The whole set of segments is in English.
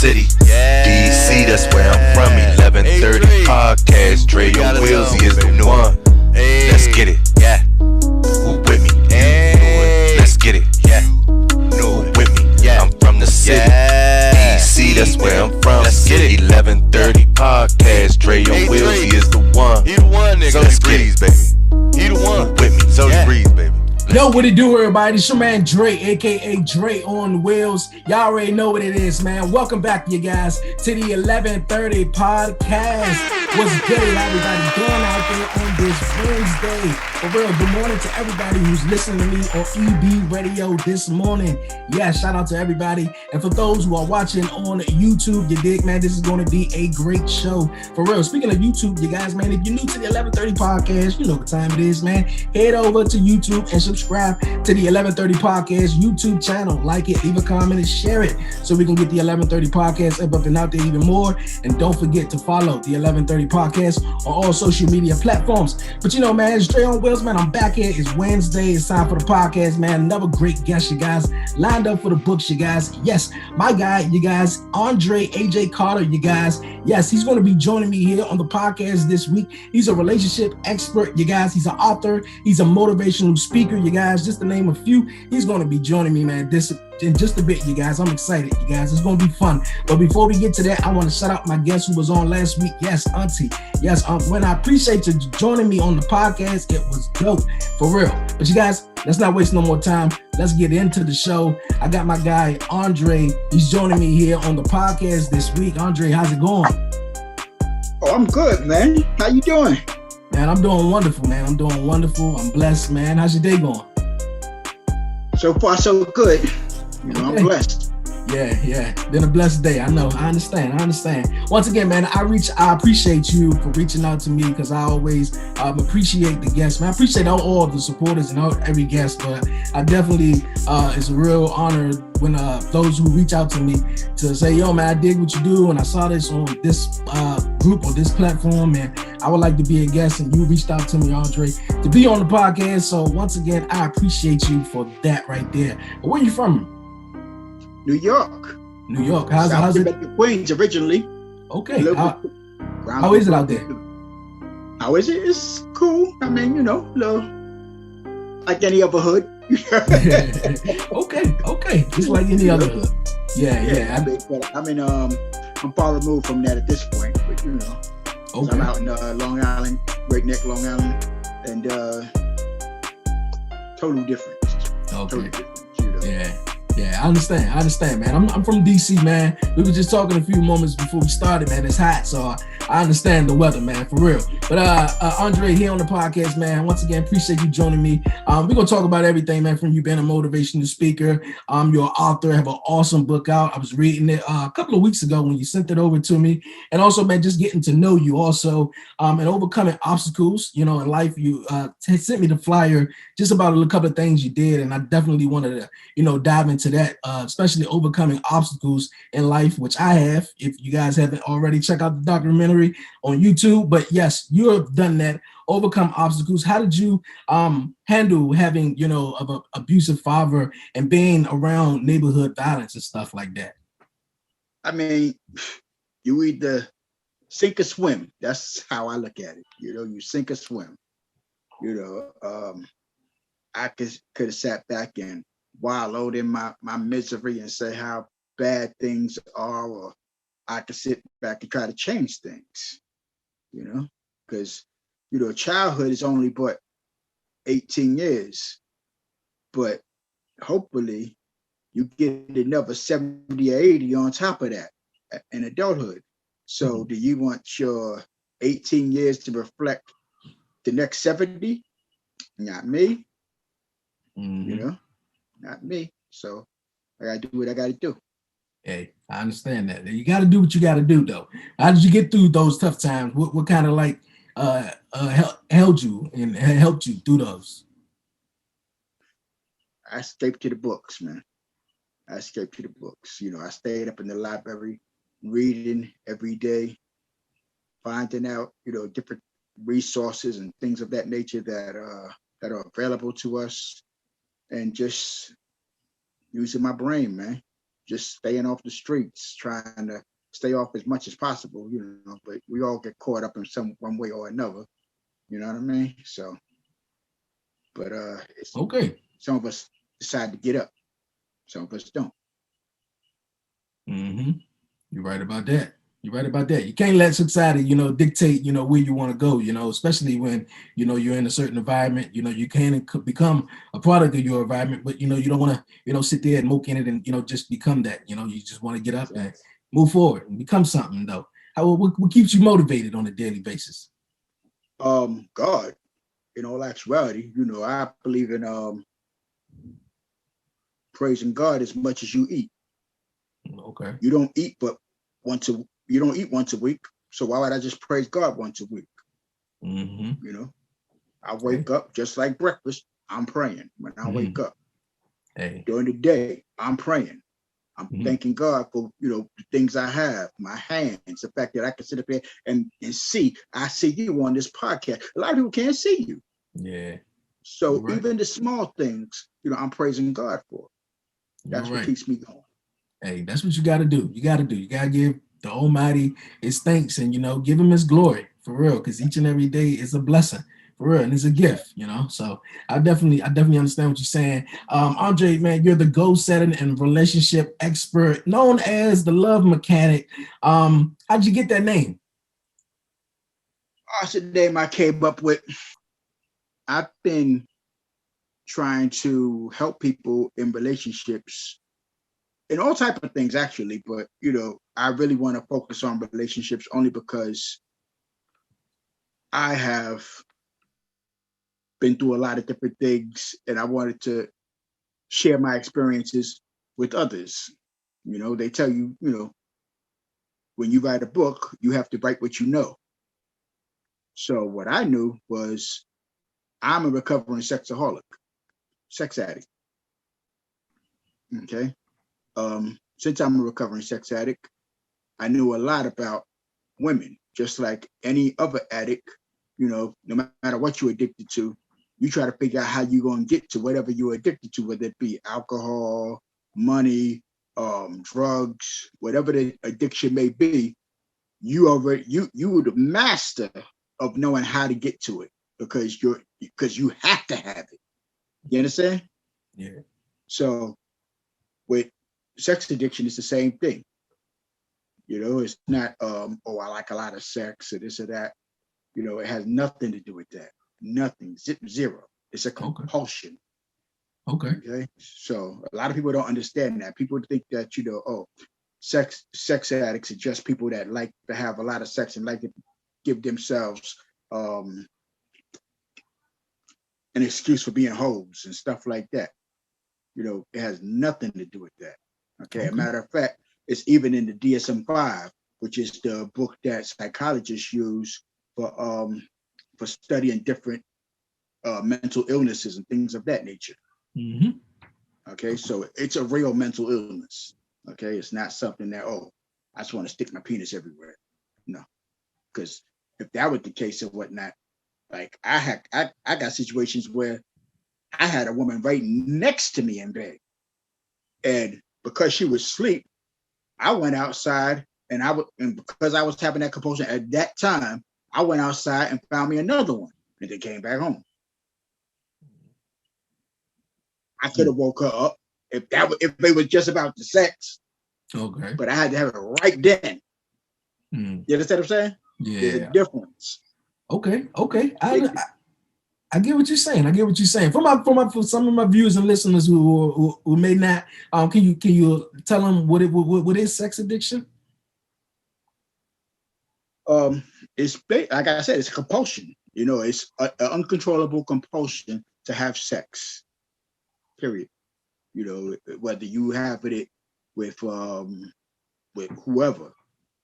city. DC, that's where I'm from. 1130 podcast. Dre on Willsy is the one. Let's get it. Yeah. Who with me? Let's get it. Yeah. Who with me? Yeah. I'm from the city. DC, that's where I'm from. Let's get it. 1130 podcast. Dre on Willsy is the one. He the one, nigga. So let's get it, baby. He the one. Who with me? So the breeze, baby. Yo, what it do, everybody? It's your man Dre, aka Dre on the Wheels. Y'all already know what it is, man. Welcome back, you guys, to the 1130 podcast. What's good, everybody doing out there on this Wednesday? For real, good morning to everybody who's listening to me on EB Radio this morning. Yeah, shout out to everybody. And for those who are watching on YouTube, you dig, man, this is going to be a great show. For real, speaking of YouTube, you guys, man, if you're new to the 1130 podcast, you know what time it is, man. Head over to YouTube and subscribe to the 1130 podcast YouTube channel. Like it, leave a comment, and share it so we can get the 1130 podcast up and out there even more. And don't forget to follow the 1130 podcast on all social media platforms. But you know, man, it's Dre on Wheels, man. I'm back here. It's Wednesday. It's time for the podcast, man. Another great guest, you guys, lined up for the books, you guys. Yes, my guy, you guys, Andre AJ Carter, you guys. Yes, he's going to be joining me here on the podcast this week. He's a relationship expert, you guys. He's an author. He's a motivational speaker, you guys, just to name a few. He's going to be joining me, man, this in just a bit, you guys. I'm excited, you guys. It's going to be fun. But before we get to that, I want to shout out my guest who was on last week. Yes, Auntie. Yes, when I appreciate you joining me on the podcast. It was dope, for real. But you guys, let's not waste no more time. Let's get into the show. I got my guy, Andre. He's joining me here on the podcast this week. Andre, how's it going? Oh, I'm good, man. How you doing? Man, I'm doing wonderful, man. I'm doing wonderful. I'm blessed, man. How's your day going? So far, so good. You know, I'm blessed. Yeah. Been a blessed day. I know. I understand. Once again, man, I appreciate you for reaching out to me because I always appreciate the guests, man. I appreciate all the supporters and every guest, but I definitely, it's a real honor when those who reach out to me to say, yo, man, I dig what you do, and I saw this on this group or this platform, and I would like to be a guest, and you reached out to me, Andre, to be on the podcast. So once again, I appreciate you for that right there. But where are you from? New York. How's it? Queens originally. Okay. How is it out there? How is it? It's cool. I mean, you know, like any other hood. Okay. Just like any other hood. Yeah. I'm far removed from that at this point, but you know, okay. I'm out in Long Island, Great Neck, Long Island, and totally different. Okay. Totally different, you know? Yeah, I understand, man. I'm from DC, man. We were just talking a few moments before we started, man. It's hot, so I understand the weather, man, for real. But Andre here on the podcast, man. Once again, appreciate you joining me. We're gonna talk about everything, man, from you being a motivational speaker. You're an author, have an awesome book out. I was reading it a couple of weeks ago when you sent it over to me. And also, man, just getting to know you also, and overcoming obstacles, you know, in life. You sent me the flyer just about a couple of things you did, and I definitely wanted to, you know, dive into that, especially overcoming obstacles in life, which I have. If you guys haven't already, check out the documentary on YouTube. But yes, you have done that, overcome obstacles. How did you handle having, you know, of an abusive father and being around neighborhood violence and stuff like that? I mean, you either sink or swim. That's how I look at it. You know, you sink or swim. You know, I could have sat back and wallowed in my misery and say how bad things are, or I could sit back and try to change things, you know, because, you know, childhood is only but 18 years, but hopefully you get another 70 or 80 on top of that in adulthood. So do you want your 18 years to reflect the next 70? Not me, you know. Not me. So I gotta do what I gotta do. Hey, I understand that. You gotta do what you gotta do, though. How did you get through those tough times? What kind of like held you and helped you through those? I escaped to the books, man. You know, I stayed up in the library reading every day, finding out, you know, different resources and things of that nature that are available to us, and just using my brain, man. just staying off the streets, trying to stay off as much as possible, but we all get caught up in one way or another. You know what I mean? So, but it's Okay. Some of us decide to get up. Some of us don't. Mm-hmm. You're right about that. You're right about that. You can't let society, dictate, where you want to go, especially when, you're in a certain environment, you can become a product of your environment, but, you don't want to, sit there and moke in it and, just become that, you just want to get up and move forward and become something though. What keeps you motivated on a daily basis? God, in all actuality, I believe in praising God as much as you eat. Okay. You don't eat you don't eat once a week. So why would I just praise God once a week? Mm-hmm. I wake up just like breakfast. I'm praying when I wake up. Hey. During the day, I'm praying. I'm thanking God for, the things I have, my hands, the fact that I can sit up here and see. I see you on this podcast. A lot of people can't see you. Yeah. So even the small things, I'm praising God for. That's what keeps me going. Hey, that's what you got to do. You got to give the Almighty His thanks and, give Him His glory for real, because each and every day is a blessing for real, and it's a gift, So I definitely understand what you're saying. Andre, man, you're the goal setting and relationship expert, known as the Love Mechanic. How'd you get that name? That's the name I came up with. I've been trying to help people in relationships in all type of things, actually, but I really want to focus on relationships only because I have been through a lot of different things and I wanted to share my experiences with others. They tell you, when you write a book, you have to write what you know. So what I knew was I'm a recovering sexaholic, sex addict. Okay. Since I'm a recovering sex addict, I knew a lot about women, just like any other addict. No matter what you're addicted to, you try to figure out how you're going to get to whatever you're addicted to, whether it be alcohol, money, drugs, whatever the addiction may be. You were the master of knowing how to get to it because you have to have it. You understand? Yeah. So with sex addiction, it's the same thing. It's not I like a lot of sex or this or that. It has nothing to do with that. Nothing. Zero. It's a compulsion. Okay. So a lot of people don't understand that. People think that, sex addicts are just people that like to have a lot of sex and like to give themselves an excuse for being hoes and stuff like that. It has nothing to do with that. Okay. A matter of fact, it's even in the DSM-5, which is the book that psychologists use for studying different mental illnesses and things of that nature. Mm-hmm. Okay, so it's a real mental illness. Okay, it's not something that I just want to stick my penis everywhere. No, because if that was the case or whatnot, like I got situations where I had a woman right next to me in bed, and because she was asleep, I went outside and because I was having that compulsion at that time, I went outside and found me another one, and then came back home. I could have woke her up if it was just about the sex. Okay. But I had to have it right then. You understand what I'm saying? Yeah. There's a difference. Okay. I get what you're saying. For some of my viewers and listeners who may not, can you tell them what is sex addiction? It's like I said, it's a compulsion. It's an uncontrollable compulsion to have sex. Period. Whether you have it with whoever,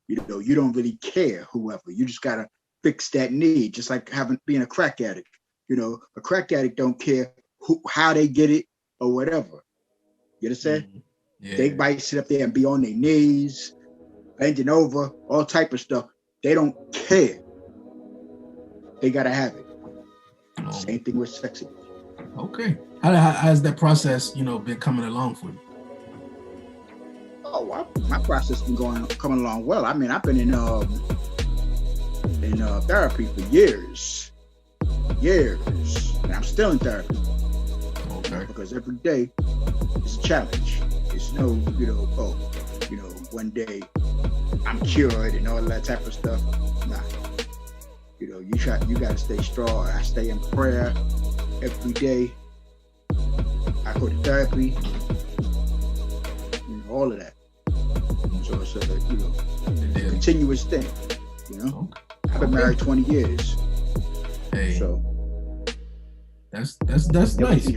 you don't really care whoever. You just gotta fix that need. Just like being a crack addict. A crack addict don't care how they get it or whatever. You understand? Mm-hmm. Yeah. They might sit up there and be on their knees, bending over, all type of stuff. They don't care. They gotta have it. Same thing with sex addiction. Okay. How has that process, been coming along for you? My process been coming along well. I mean, I've been in therapy for years, and I'm still in therapy. Okay. Because every day is a challenge. It's no, one day I'm cured and all that type of stuff. Nah. You got to stay strong. I stay in prayer every day. I go to therapy. All of that. So it's a continuous thing. I've been married 20 years. Hey. So that's nice.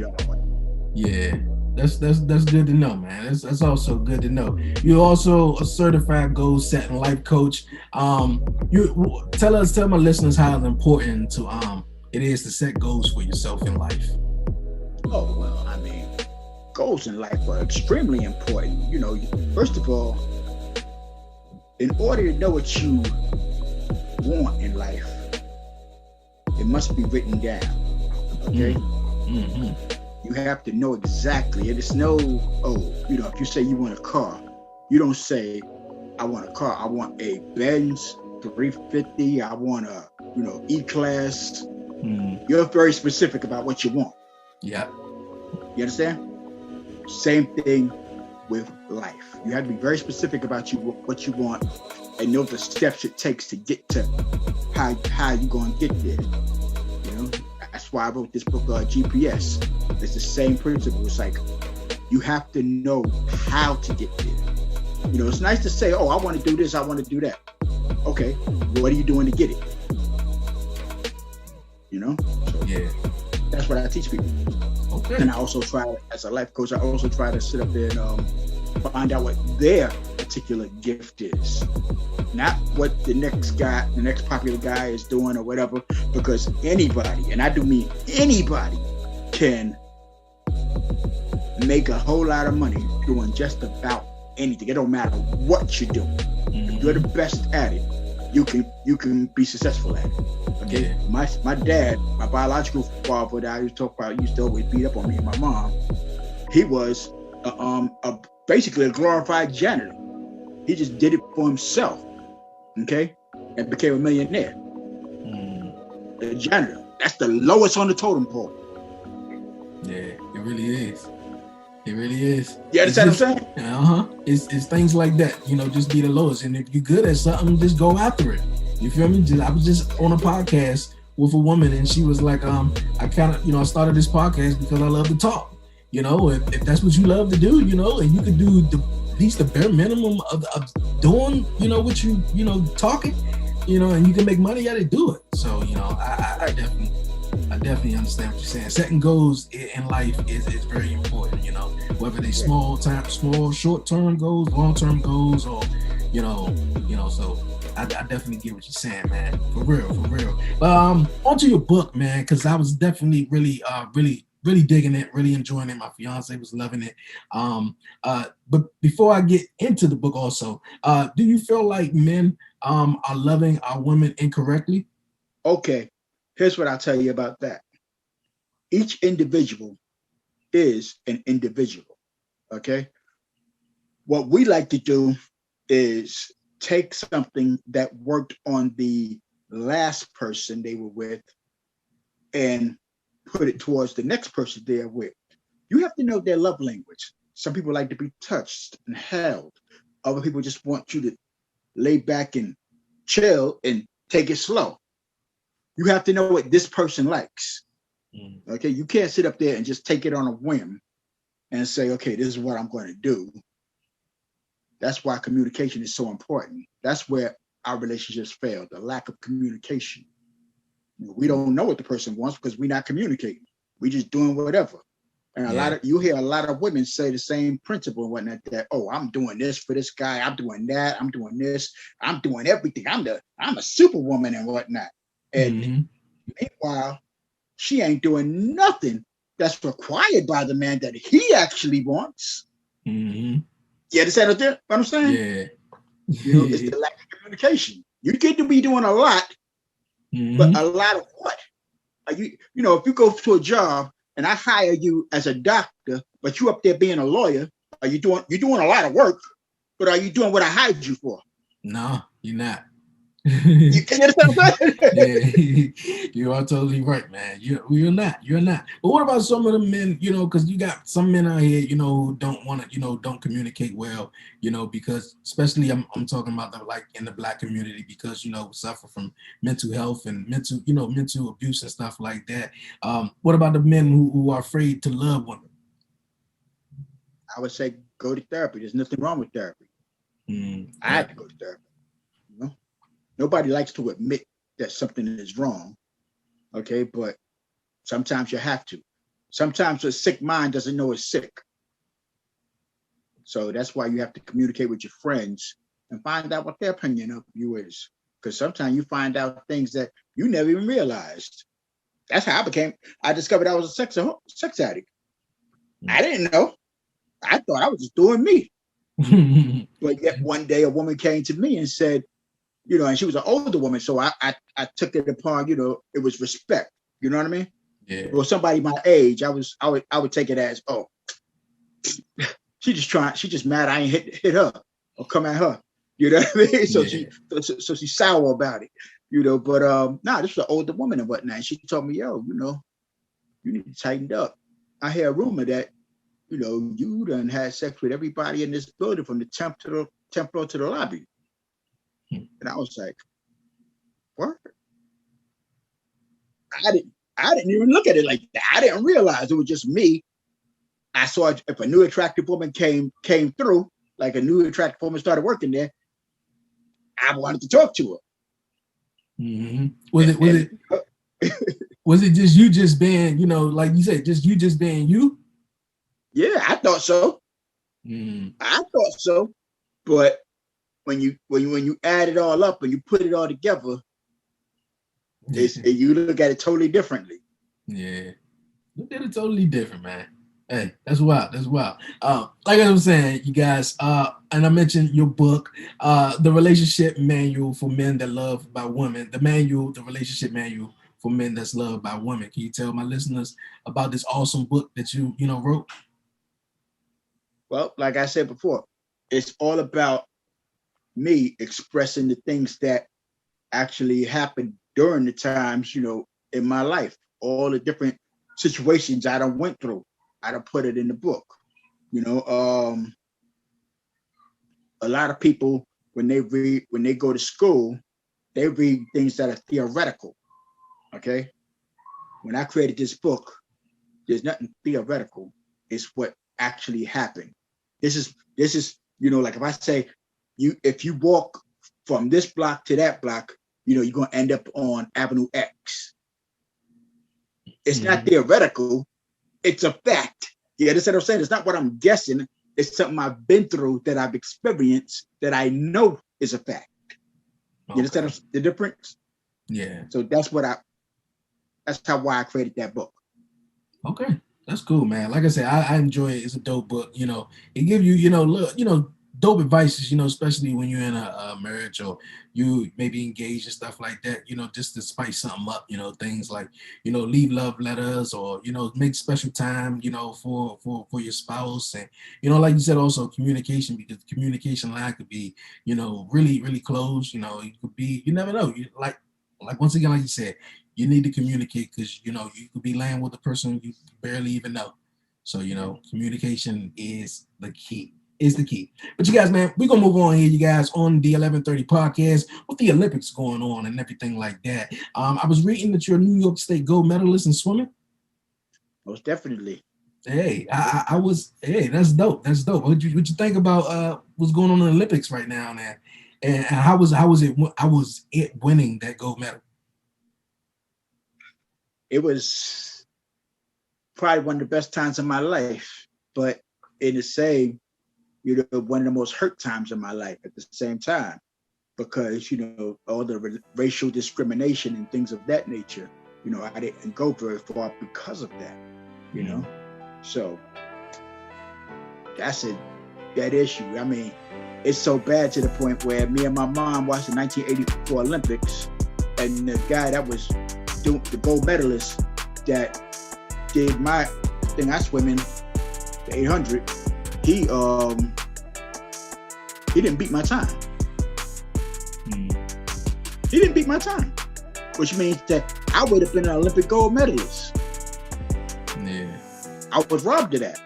Yeah. That's good to know, man. That's also good to know. You're also a certified goal setting life coach. You tell my listeners how important it is to set goals for yourself in life. Oh well, I mean, goals in life are extremely important. First of all, in order to know what you want in life, it must be written down. Okay. Mm-hmm. You have to know exactly. It is no, if you say you want a car, you don't say, I want a car. I want a Benz 350. I want a, E-Class. You're very specific about what you want. Yeah. You understand? Same thing with life. You have to be very specific about what you want and know the steps it takes to get to how you going to get there. That's why I wrote this book, GPS. It's the same principle. It's like you have to know how to get there. It's nice to say, oh, I want to do this, I want to do that. Okay, what are you doing to get it? So yeah, that's what I teach people. Okay. And I also try, as a life coach, I also try to sit up there and find out what their particular gift is. Not what the next popular guy is doing or whatever, because anybody, and I do mean anybody, can make a whole lot of money doing just about anything. It don't matter what you do. If you're the best at it, you can be successful at it. Okay. Yeah. My dad, my biological father that I used to talk about, used to always beat up on me and my mom. He was basically a glorified janitor. He just did it for himself. Okay, and became a millionaire. The janitor. That's the lowest on the totem pole. Yeah, it really is. It really is. You understand what I'm saying? It's things like that. Just be the lowest. And if you're good at something, just go after it. You feel me? I was just on a podcast with a woman, and she was like, I I started this podcast because I love to talk. If that's what you love to do, and you can do at least the bare minimum of doing, what you, talking, and you can make money out of do it. So, I definitely understand what you're saying. Setting goals in life is very important, whether they small, short-term goals, long-term goals, or, so I definitely get what you're saying, man. For real. Onto your book, man, because I was definitely really digging it, really enjoying it. My fiance was loving it. But before I get into the book also, do you feel like men are loving our women incorrectly? Okay, here's what I'll tell you about that. Each individual is an individual, okay? What we like to do is take something that worked on the last person they were with and put it towards the next person they're with. You have to know their love language. Some people like to be touched and held. Other people just want you to lay back and chill and take it slow. You have to know what this person likes. Okay, you can't sit up there and just take it on a whim and say, okay, this is what I'm going to do. That's why communication is so important. That's where our relationships fail, the lack of communication. We don't know what the person wants because we're not communicating. We're just doing whatever. And you hear a lot of women say the same principle and whatnot, that, oh, I'm doing this for this guy, I'm doing that, I'm doing this, I'm doing everything. I'm a superwoman and whatnot. And meanwhile, she ain't doing nothing that's required by the man that he actually wants. You understand what I'm saying? Yeah. It's the lack of communication. You get to be doing a lot, but a lot of what? If you go to a job and I hire you as a doctor, but you up there being a lawyer, you're doing a lot of work. but are you doing what I hired you for? No, you're not. You can understand what I'm saying? Yeah, you are totally right, man. You're not. You're not. But what about some of the men? You know, because you got some men out here, you know, who don't want to, you know, don't communicate well. You know, because especially I'm talking about the like in the Black community, because you know suffer from mental health and mental abuse and stuff like that. What about the men who are afraid to love women? I would say go to therapy. There's nothing wrong with therapy. I had to go to therapy. You know, nobody likes to admit that something is wrong. Okay, but sometimes you have to. Sometimes a sick mind doesn't know it's sick. So that's why you have to communicate with your friends and find out what their opinion of you is. Because sometimes you find out things that you never even realized. That's how I discovered I was a sex addict. I didn't know. I thought I was just doing me. But yet one day a woman came to me and said, you know, and she was an older woman. So I took it upon, you know, it was respect. You know what I mean? Yeah. Well, somebody my age, I would take it as, oh, she just mad I ain't hit her or come at her. You know what I mean? So she's sour about it, you know, but this was an older woman and whatnot. She told me, yo, you know, you need to tighten up. I hear a rumor that, you know, you done had sex with everybody in this building from the 10th floor to the lobby. And I was like, what? I didn't even look at it like that. I didn't realize it was just me. I saw if a new attractive woman came through, like a new attractive woman started working there, I wanted to talk to her. Mm-hmm. Was it just you just being, you know, like you said, just being you? Yeah, I thought so. I thought so. But when you add it all up and you put it all together, you look at it totally differently. Yeah, look at it totally different, man. Hey, that's wild. That's wild. Like I was saying, you guys, and I mentioned your book, The Relationship Manual for Men That Love by Women, the relationship manual for men that's loved by women. Can you tell my listeners about this awesome book that you wrote? Well, like I said before, it's all about me expressing the things that actually happened during the times, you know, in my life, all the different situations I done went through. I done put it in the book. You know, a lot of people when they go to school, they read things that are theoretical. Okay. When I created this book, there's nothing theoretical. It's what actually happened. This is, you know, like if I say if you walk from this block to that block, you know, you're gonna end up on Avenue X. It's not theoretical, it's a fact. Yeah, that's what I'm saying. It's not what I'm guessing. It's something I've been through, that I've experienced, that I know is a fact. You understand the difference? Yeah. So that's why I created that book. Okay, that's cool, man. Like I said, I enjoy it. It's a dope book. You know, it give you, dope advices, you know, especially when you're in a marriage or you maybe engaged and stuff like that, you know, just to spice something up, you know, things like, you know, leave love letters or, you know, make special time, you know, for your spouse. And, you know, like you said, also communication, because the communication line could be, you know, really, really close. You know, it could be, you never know. You like once again, like you said, you need to communicate, because, you know, you could be laying with a person you barely even know. So, you know, communication is the key. But you guys, man, we're gonna move on here, you guys, on the 1130 podcast with the Olympics going on and everything like that. I was reading that you're a New York State gold medalist in swimming. Most definitely. Hey, I was. Hey, that's dope. That's dope. What you think about what's going on in the Olympics right now, man? And how was it winning that gold medal? It was probably one of the best times of my life, but in the same, you know, one of the most hurt times of my life at the same time, because, you know, all the racial discrimination and things of that nature, you know, I didn't go very far because of that, you know? So that's that issue. I mean, it's so bad to the point where me and my mom watched the 1984 Olympics, and the guy that was doing the gold medalist that did my thing, I swim in the 800, he he didn't beat my time. He didn't beat my time, which means that I would have been an Olympic gold medalist. Yeah. I was robbed of that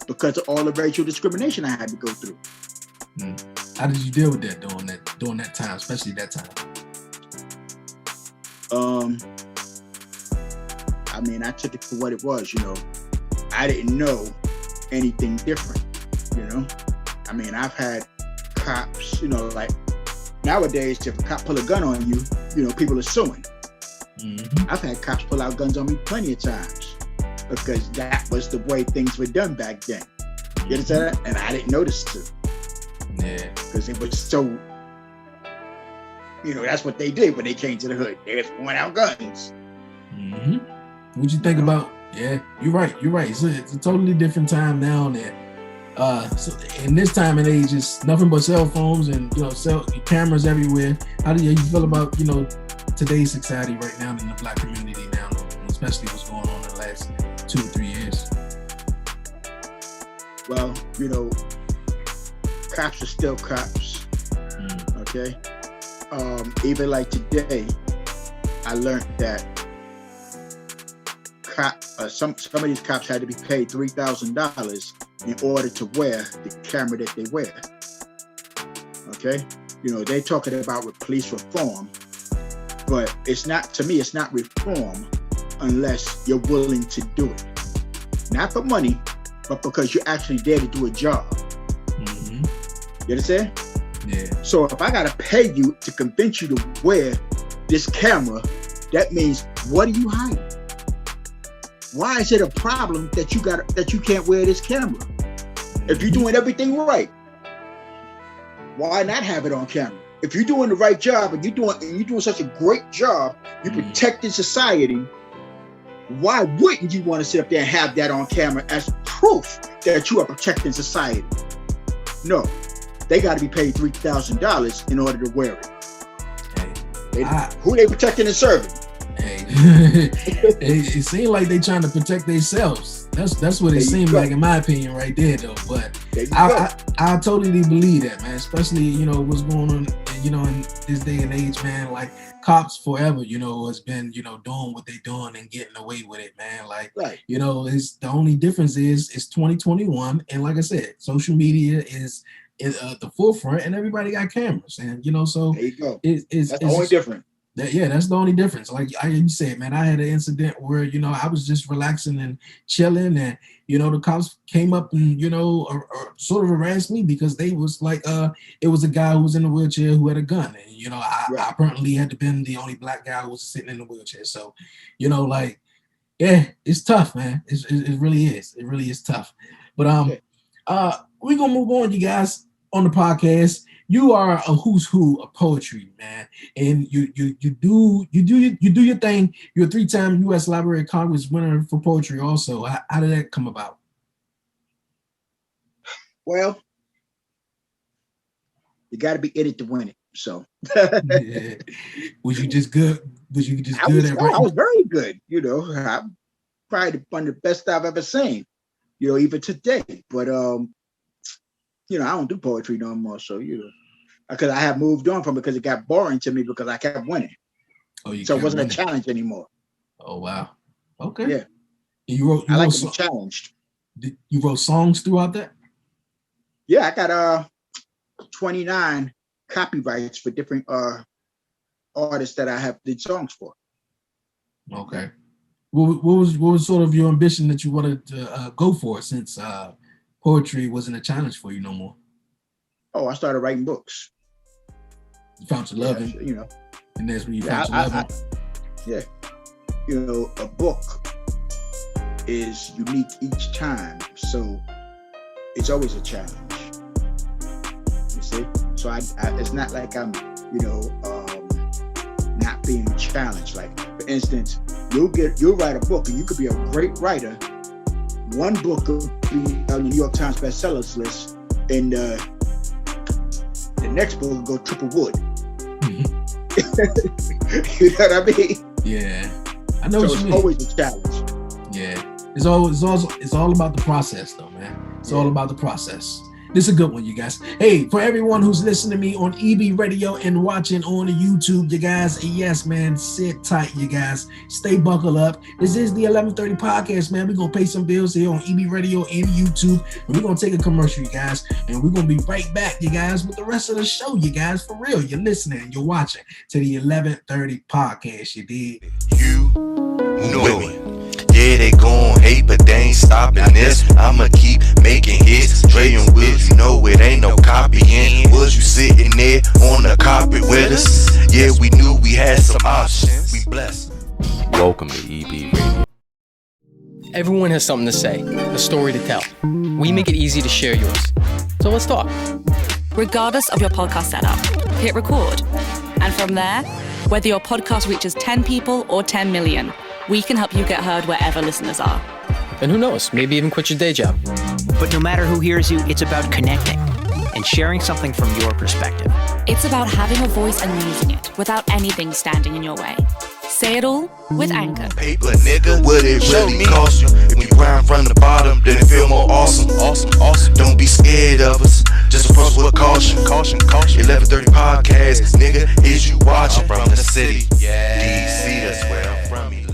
because of all the racial discrimination I had to go through. How did you deal with that during that time, especially that time? I mean, I took it for what it was, you know. I didn't know anything different, you know. I mean, I've had cops, you know, like nowadays, if a cop pull a gun on you, you know, people are suing. I've had cops pull out guns on me plenty of times because that was the way things were done back then. You understand that? And I didn't notice it. Yeah. Because it was so, you know, that's what they did when they came to the hood. They just went out guns. What'd you think about? Yeah, you're right. It's a totally different time now. That so in this time and age, it's nothing but cell phones and, you know, cameras everywhere. How do you feel about, you know, today's society right now in the Black community now, especially what's going on in the last 2 or 3 years? Well, you know, cops are still cops. Okay. Even like today, I learned that some of these cops had to be paid $3,000 in order to wear the camera that they wear. Okay, you know, they're talking about police reform, but it's not, to me, it's not reform unless you're willing to do it. Not for money, but because you're actually there to do a job. You understand? Yeah. So if I gotta pay you to convince you to wear this camera, that means, what are you hiding? Why is it a problem that you can't wear this camera? If you're doing everything right, why not have it on camera? If you're doing the right job and you're doing such a great job, you're protecting society, why wouldn't you want to sit up there and have that on camera as proof that you are protecting society? No, they got to be paid $3,000 in order to wear it. Who they protecting and serving? Hey, it seems like they trying to protect themselves. That's what it seems like, in my opinion, right there, though. But I totally believe that, man. Especially, you know, what's going on, you know, in this day and age, man. Like, cops forever, you know, has been, you know, doing what they doing and getting away with it, man. Like, you know, it's the only difference is it's 2021, and like I said, social media is at the forefront, and everybody got cameras, and you know, so there you go. That's the only difference. That's the only difference. Like you said, man, I had an incident where, you know, I was just relaxing and chilling, and, you know, the cops came up and, you know, or sort of harassed me because they was like, it was a guy who was in a wheelchair who had a gun. And, you know, I apparently had to been the only black guy who was sitting in the wheelchair. So, you know, like, yeah, it's tough, man. It really is. It really is tough. But we're going to move on, you guys, on the podcast. You are a who's who of poetry, man, and you do your thing. You're a 3-time U.S. Library of Congress winner for poetry. Also, how did that come about? Well, you got to be in it to win it. So, yeah. Was you just good? Was you just good at writing? I was very good. You know, I'm probably one of the best I've ever seen. You know, even today. But you know, I don't do poetry no more. So, you know, because I have moved on from it because it got boring to me because I kept winning. Oh, so it wasn't a challenge anymore. Oh, wow. Okay. Yeah. You I like to be challenged. You wrote songs throughout that? Yeah, I got 29 copyrights for different artists that I have did songs for. Okay. What was sort of your ambition that you wanted to go for, since poetry wasn't a challenge for you no more? Oh, I started writing books. You found your love in, you know, and that's when you found your love in. Yeah, you know, a book is unique each time, so it's always a challenge. You see, so I it's not like I'm, you know, not being challenged. Like, for instance, you'll write a book, and you could be a great writer. One book could be on the New York Times bestsellers list, and the next book will go triple wood. You know what I mean? Yeah, I know. So it's always a challenge. Yeah, it's all about the process, though, man. It's all about the process. This is a good one, you guys. Hey, for everyone who's listening to me on EB Radio and watching on the YouTube, you guys, yes, man, sit tight, you guys. Stay buckled up. This is the 1130 podcast, man. We're going to pay some bills here on EB Radio and YouTube. And we're going to take a commercial, you guys. And we're going to be right back, you guys, with the rest of the show, you guys. For real, you're listening, you're watching to the 1130 podcast, you did. You know it. Yeah, they gon' hate, but they ain't stopping this. I'ma keep making hits. Dre and Wills, you know it ain't no copying. Was you sitting there on the carpet with us? Yeah, we knew we had some options. We blessed. Welcome to EB Radio. Everyone has something to say, a story to tell. We make it easy to share yours. So let's talk. Regardless of your podcast setup, hit record. And from there, whether your podcast reaches 10 people or 10 million, we can help you get heard wherever listeners are. And who knows, maybe even quit your day job. But no matter who hears you, it's about connecting and sharing something from your perspective. It's about having a voice and using it without anything standing in your way. Say it all with Anchor. Paper, nigga, what it really cost you? If we grind from the bottom, then it feel more awesome. Awesome. Don't be scared of us. Just approach with caution. 1130 podcast, nigga, is you watching from the city? DC, that's where I'm from. 1130.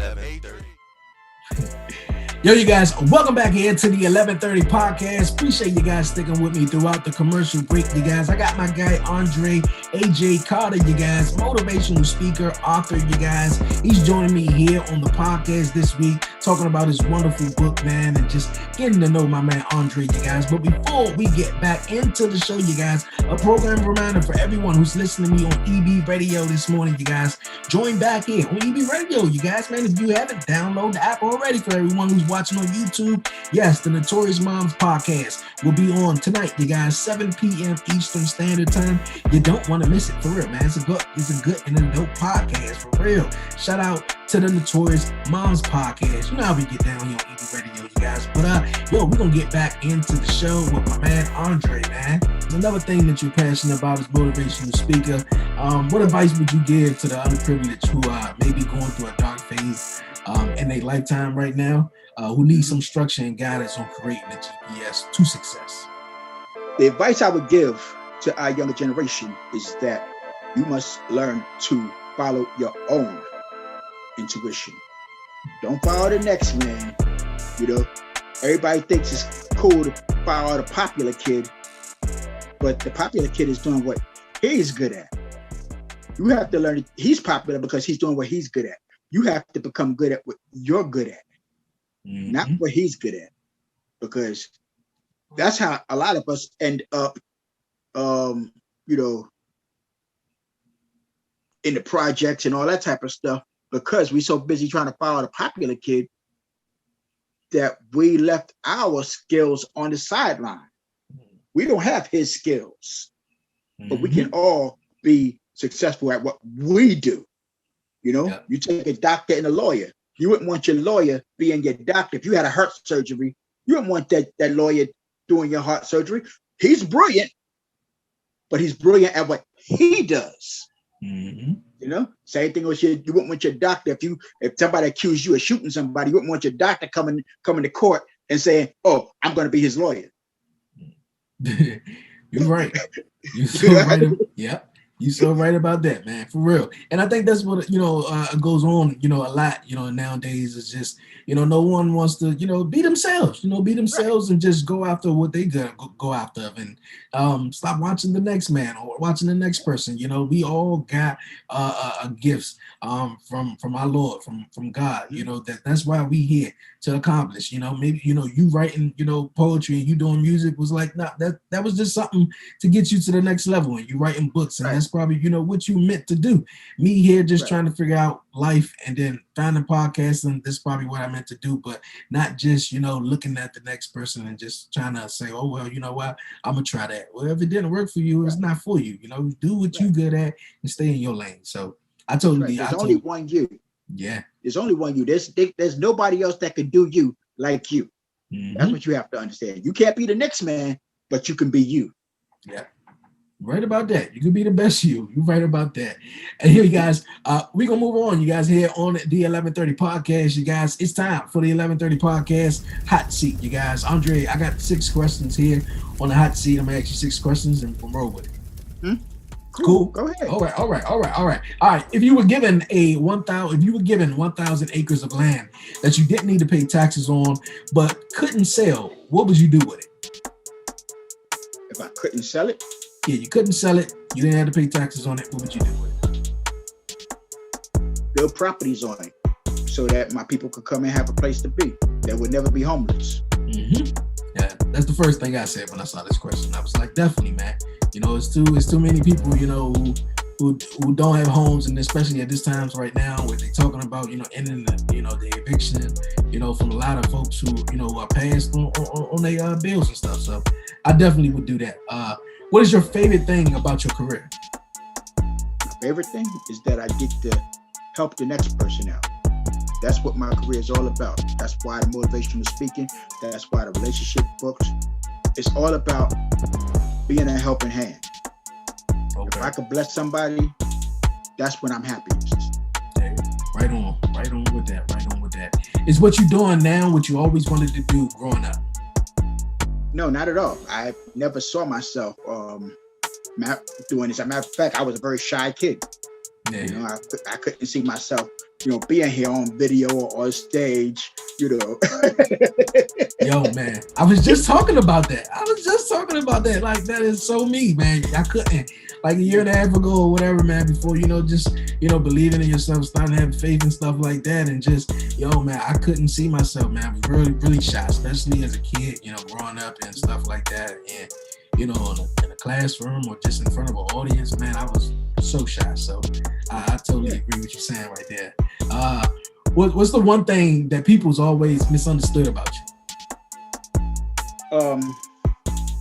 Yo, you guys, welcome back here to the 1130 podcast. Appreciate you guys sticking with me throughout the commercial break, you guys. I got my guy, Andre AJ Carter, you guys, motivational speaker, author, you guys. He's joining me here on the podcast this week, talking about his wonderful book, man, and just getting to know my man, Andre, you guys. But before we get back into the show, you guys, a program reminder for everyone who's listening to me on EB Radio this morning, you guys. Join back here on EB Radio, you guys, man. If you haven't, download the app already. For everyone who's watching on YouTube, yes, the Notorious Moms podcast will be on tonight, you guys, 7 p.m. Eastern Standard Time. You don't want to miss it, for real, man. It's a good and a dope podcast, for real. Shout out to the Notorious Moms podcast. You know how we get down here on EB Radio, you guys. But yo, we're gonna get back into the show with my man Andre, man. Another thing that you're passionate about is motivational speaker. What advice would you give to the underprivileged who may be going through a dark phase in their lifetime right now, who need some structure and guidance on creating a GPS to success? The advice I would give to our younger generation is that you must learn to follow your own intuition. Don't follow the next man. You know, everybody thinks it's cool to follow the popular kid, but the popular kid is doing what he's good at. You have to learn he's popular because he's doing what he's good at. You have to become good at what you're good at, not what he's good at, because that's how a lot of us end up, you know, in the projects and all that type of stuff, because we're so busy trying to follow the popular kid that we left our skills on the sideline. We don't have his skills, but we can all be successful at what we do. You know, you take a doctor and a lawyer. You wouldn't want your lawyer being your doctor. If you had a heart surgery, you wouldn't want that lawyer doing your heart surgery. He's brilliant, but he's brilliant at what he does. You know, same thing with you wouldn't want your doctor. If somebody accused you of shooting somebody, you wouldn't want your doctor coming to court and saying, "Oh, I'm going to be his lawyer." You're right. You're so right. Yeah. You're so right about that, man, for real. And I think that's what, goes on, a lot, nowadays. Is just, no one wants to, be themselves, and just go after what they go after, and stop watching the next man or watching the next person. We all got gifts from our Lord, from God, that's why we here to accomplish, maybe, you writing, poetry and you doing music was like, nah, that was just something to get you to the next level, and you writing books, and that's probably, what you meant to do. Me here just trying to figure out life and then finding podcasts, and this is probably what I meant to do, but not just, looking at the next person and just trying to say, oh, well, you know what, I'm gonna try that. Well, if it didn't work for you, it's not for you, do what you good at and stay in your lane. So I told you, there's only one you. Yeah. There's only one you. There's nobody else that can do you like you. That's what you have to understand. You can't be the next man, but you can be you. Yeah. Right about that. You can be the best you. You're right about that. And here, you guys, we're going to move on. You guys here on the 1130 podcast. You guys, it's time for the 1130 podcast hot seat, you guys. Andre, I got 6 questions here on the hot seat. I'm going to ask you 6 questions and we'll roll with it. Cool. Go ahead. All right. If you were given 1,000 acres of land that you didn't need to pay taxes on, but couldn't sell, what would you do with it? If I couldn't sell it? Yeah, you couldn't sell it. You didn't have to pay taxes on it. What would you do with it? Build properties on it so that my people could come and have a place to be. That would never be homeless. Mm-hmm. Yeah, that's the first thing I said when I saw this question. I was like, definitely, man. You know, it's too many people, you know, who don't have homes, and especially at this times right now where they're talking about, you know, ending the eviction, you know, from a lot of folks who, you know, are passed on their bills and stuff. So I definitely would do that. What is your favorite thing about your career? My favorite thing is that I get to help the next person out. That's what my career is all about. That's why the motivational speaking. That's why the relationship books. It's all about being a helping hand. Okay. If I could bless somebody, that's when I'm happiest. Okay. Right on with that. Is what you're doing now what you always wanted to do growing up? No, not at all. I never saw myself doing this. As a matter of fact, I was a very shy kid. Yeah. You know, I couldn't see myself, you know, being here on video or on stage, you know. Yo, man, I was just talking about that. Like, that is so me, man. I couldn't, like a year and a half ago or whatever, man, before, you know, just, you know, believing in yourself, starting to have faith and stuff like that. And just, yo, man, I couldn't see myself, man. I was really, really shy, especially as a kid, you know, growing up and stuff like that. And, you know, in a classroom or just in front of an audience, man, I was so shy. So I totally agree with you saying right there. What's the one thing that people's always misunderstood about you?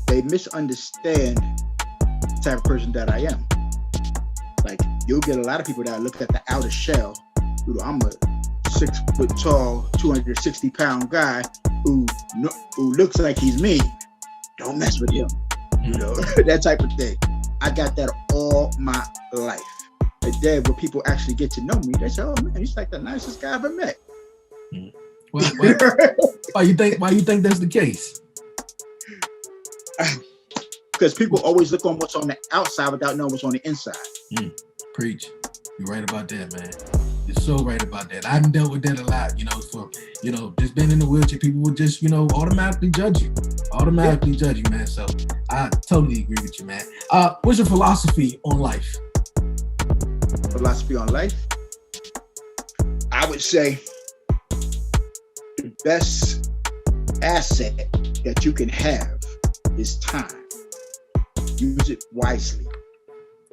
They misunderstand the type of person that I am. Like, you'll get a lot of people that look at the outer shell. You know, I'm a 6 foot tall, 260 pound guy who looks like he's mean. Don't mess with him. You know, that type of thing. I got that all my life. And then when people actually get to know me, they say, "Oh man, he's like the nicest guy I've ever met." Why you think that's the case? Because people always look on what's on the outside without knowing what's on the inside. Preach. You're right about that, man. You're so right about that. I've dealt with that a lot, you know, for, you know, just being in the wheelchair, people would just, you know, automatically judge you, man. So I totally agree with you, man. What's your philosophy on life? Philosophy on life? I would say the best asset that you can have is time. Use it wisely.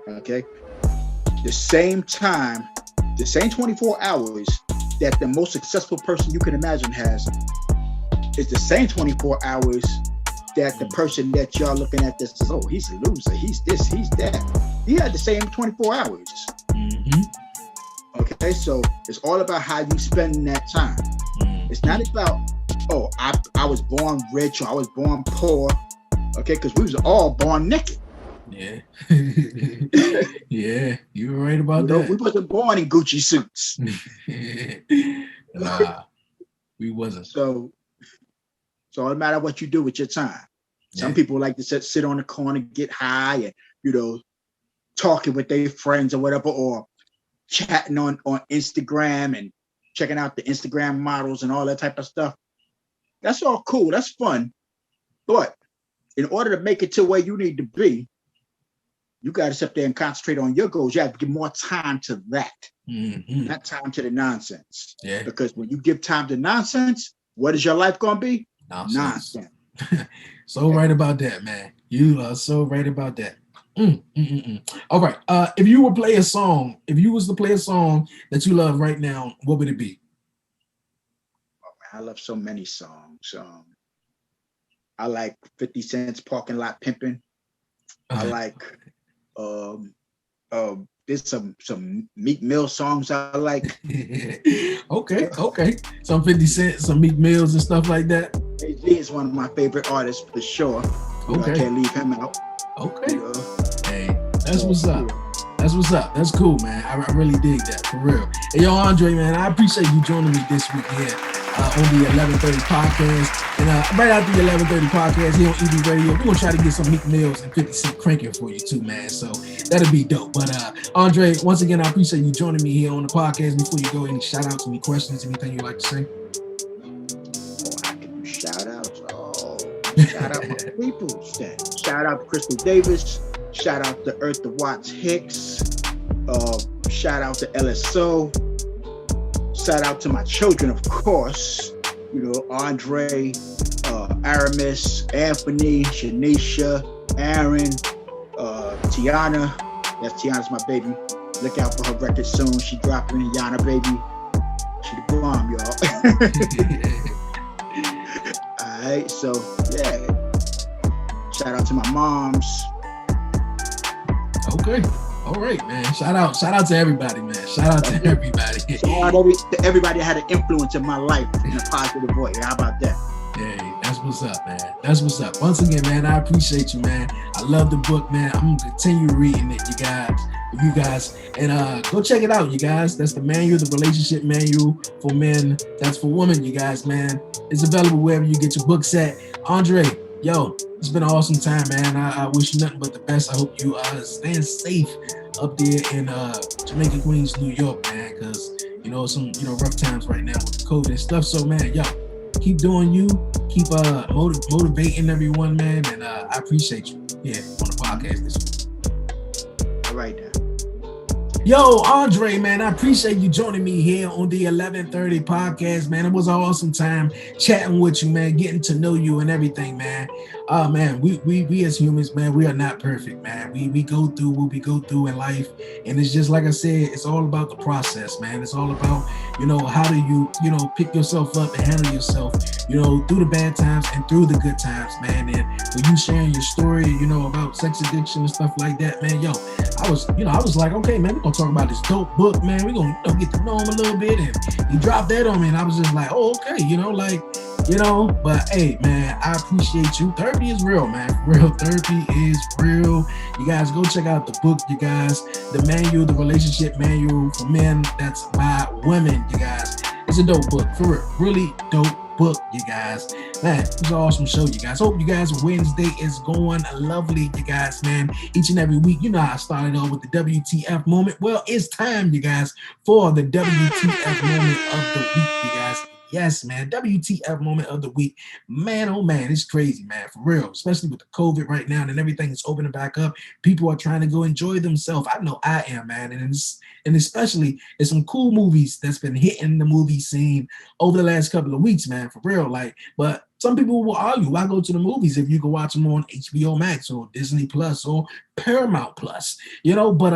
Okay? The same time, the same 24 hours that the most successful person you can imagine has is the same 24 hours that the person that y'all looking at this says, "Oh, he's a loser, he's this, he's that." He had the same 24 hours. Mm-hmm. Okay, so it's all about how you spend that time. It's not about, oh, I was born rich or I was born poor. Okay, because we was all born naked. Yeah. Yeah, you were right about that. We wasn't born in Gucci suits. Nah, we wasn't. So no matter what you do with your time. Some people like to sit on the corner, get high, and, you know, talking with their friends or whatever, or chatting on Instagram and checking out the Instagram models and all that type of stuff. That's all cool. That's fun. But in order to make it to where you need to be, you got to sit there and concentrate on your goals. You have to give more time to that, not time to the nonsense. Yeah. Because when you give time to nonsense, what is your life going to be? Nonsense. So right about that, man. You are so right about that. All right. If you was to play a song that you love right now, what would it be? Oh, man, I love so many songs. I like 50 Cent's Parking Lot Pimpin'. I like there's some Meek Mill songs I like. Okay. Some 50 Cent, some Meek Mills and stuff like that. Jay-Z is one of my favorite artists for sure. Okay. I can't leave him out. Okay. Hey, That's what's up. That's what's up. That's cool, man. I really dig that, for real. Hey, yo, Andre, man, I appreciate you joining me this week here on the 1130 podcast. And right after the 1130 podcast here on EB Radio, we're going to try to get some Meek Mills and 50 Cent cranking for you too, man. So that'll be dope. But Andre, once again, I appreciate you joining me here on the podcast. Before you go, any shout outs, any questions, anything you'd like to say? I can do shout outs. Shout out my people. Shout out to Crystal Davis. Shout out to Eartha Watts Hicks. Shout out to LSO. Shout out to my children, of course. You know, Andre, Aramis, Anthony, Shanisha, Aaron, Tiana. Tiana's my baby. Look out for her record soon. She dropping in Yana, baby. She the bomb, y'all. All right, so yeah. Shout out to my moms. Okay. All right, man. Shout out to everybody, man. Shout out to everybody. Shout out to everybody that had an influence in my life in a positive way. How about that? Hey, that's what's up, man. That's what's up. Once again, man, I appreciate you, man. I love the book, man. I'm gonna continue reading it, you guys. And go check it out, you guys. That's the manual, the relationship manual for men. That's for women, you guys, man. It's available wherever you get your books at. Andre, yo, it's been an awesome time, man. I wish you nothing but the best. I hope you staying safe up there in Jamaica, Queens, New York, man, because some rough times right now with the COVID and stuff. So, man, yo, keep doing you, keep motivating everyone, man, and I appreciate you on the podcast this week. All right now. Yo, Andre, man, I appreciate you joining me here on the 1130 podcast, man. It was an awesome time chatting with you, man, getting to know you and everything, man. Man, we as humans, man, we are not perfect, man. We go through what we go through in life, and it's just like I said, it's all about the process, man. It's all about, how do you, pick yourself up and handle yourself, through the bad times and through the good times, man. And when you sharing your story, about sex addiction and stuff like that, man, yo, I was like, okay, man, we're gonna talk about this dope book, man. We're gonna get to know him a little bit, and he dropped that on me, and I was just like, oh, okay, but hey, man, I appreciate you. Therapy is real, man. For real, therapy is real. You guys go check out the book, you guys. The manual, the relationship manual for men. That's by women, you guys. It's a dope book, for real. Really dope book, you guys. Man, it was an awesome show, you guys. Hope you guys' Wednesday is going lovely, you guys, man. Each and every week, I started off with the WTF moment. Well, it's time, you guys, for the WTF moment of the week, you guys. Yes, man. WTF moment of the week. Man, oh man, it's crazy, man. For real. Especially with the COVID right now and everything is opening back up. People are trying to go enjoy themselves. I know I am, man. And especially there's some cool movies that's been hitting the movie scene over the last couple of weeks, man. For real. But some people will argue, why go to the movies if you can watch them on HBO Max or Disney Plus or Paramount Plus, but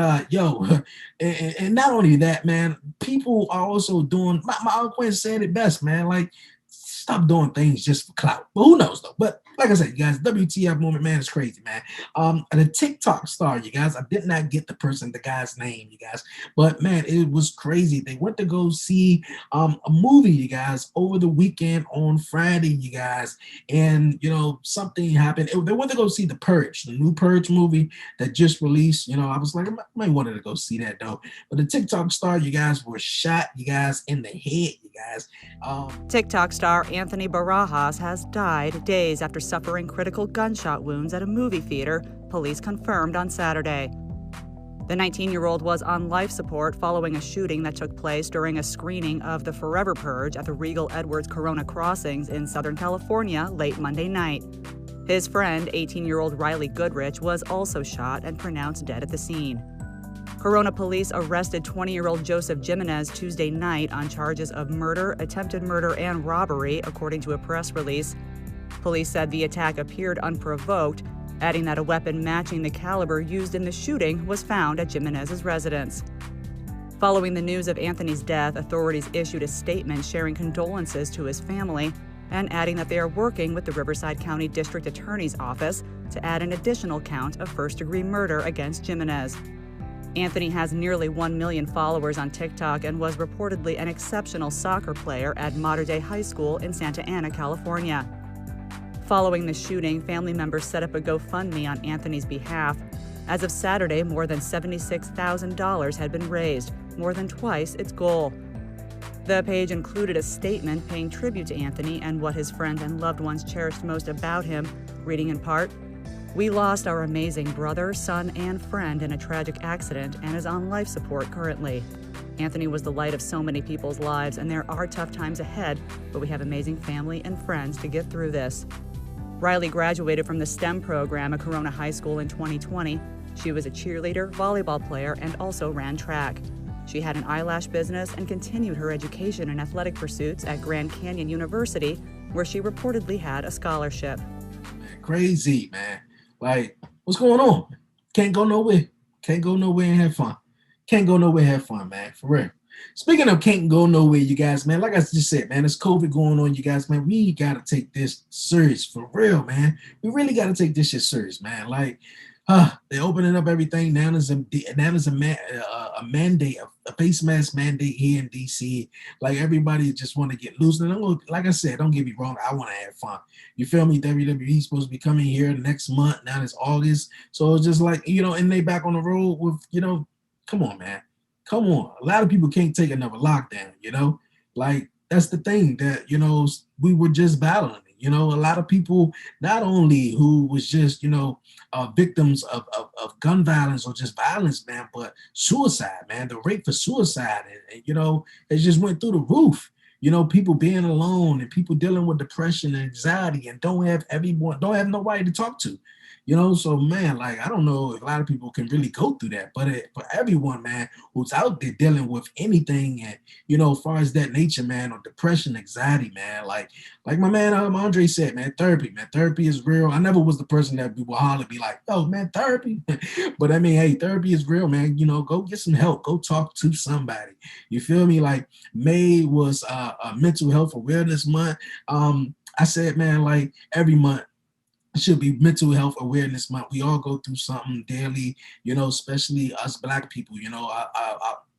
and not only that, man, people are also doing, my uncle said it best, man, stop doing things just for clout. But who knows though? But like I said, you guys, WTF moment, man, is crazy, man. The TikTok star, you guys, I did not get the guy's name, you guys, but man, it was crazy. They went to go see a movie, you guys, over the weekend on Friday, you guys, and something happened. They went to go see The Purge, the new Purge movie that just released. I was like, I might wanted to go see that though. But the TikTok star, you guys, were shot, you guys, in the head, you guys. TikTok star Anthony Barajas has died days after suffering critical gunshot wounds at a movie theater, police confirmed on Saturday. The 19-year-old was on life support following a shooting that took place during a screening of The Forever Purge at the Regal Edwards Corona Crossings in Southern California late Monday night. His friend, 18-year-old Riley Goodrich, was also shot and pronounced dead at the scene. Corona police arrested 20-year-old Joseph Jimenez Tuesday night on charges of murder, attempted murder, and robbery, according to a press release. Police said the attack appeared unprovoked, adding that a weapon matching the caliber used in the shooting was found at Jimenez's residence. Following the news of Anthony's death, authorities issued a statement sharing condolences to his family and adding that they are working with the Riverside County District Attorney's Office to add an additional count of first-degree murder against Jimenez. Anthony has nearly 1 million followers on TikTok and was reportedly an exceptional soccer player at Mater Dei High School in Santa Ana, California. Following the shooting, family members set up a GoFundMe on Anthony's behalf. As of Saturday, more than $76,000 had been raised, more than twice its goal. The page included a statement paying tribute to Anthony and what his friends and loved ones cherished most about him, reading in part, "We lost our amazing brother, son, and friend in a tragic accident and is on life support currently. Anthony was the light of so many people's lives, and there are tough times ahead, but we have amazing family and friends to get through this." Riley graduated from the STEM program at Corona High School in 2020. She was a cheerleader, volleyball player, and also ran track. She had an eyelash business and continued her education and athletic pursuits at Grand Canyon University, where she reportedly had a scholarship. Crazy, man. Like, what's going on? Can't go nowhere. Can't go nowhere and have fun. Can't go nowhere and have fun, man. For real. Speaking of can't go nowhere, you guys, man, like I just said, man, it's COVID going on, you guys, man. We got to take this serious, for real, man. We really got to take this shit serious, man. Like, they're opening up everything. Now there's a mandate, a face mask mandate here in DC. Like, everybody just want to get loose. And like I said, don't get me wrong, I want to have fun. You feel me? WWE's supposed to be coming here next month. Now it's August. So it's just like, and they back on the road with, come on, man. Come on. A lot of people can't take another lockdown, Like, that's the thing that, we were just battling it. A lot of people, not only who was just, victims of gun violence or just violence, man, but suicide, man, the rate for suicide, and it just went through the roof. People being alone and people dealing with depression and anxiety and don't have nobody to talk to. So, man, like, I don't know if a lot of people can really go through that, but for everyone, man, who's out there dealing with anything and, as far as that nature, man, or depression, anxiety, man, like my man Andre said, man, therapy is real. I never was the person that would holler, be like, oh, man, therapy. But I mean, hey, therapy is real, man. Go get some help. Go talk to somebody. You feel me? Like, May was a mental health awareness month. I said, man, like, every month, it should be mental health awareness month. We all go through something daily, especially us Black people,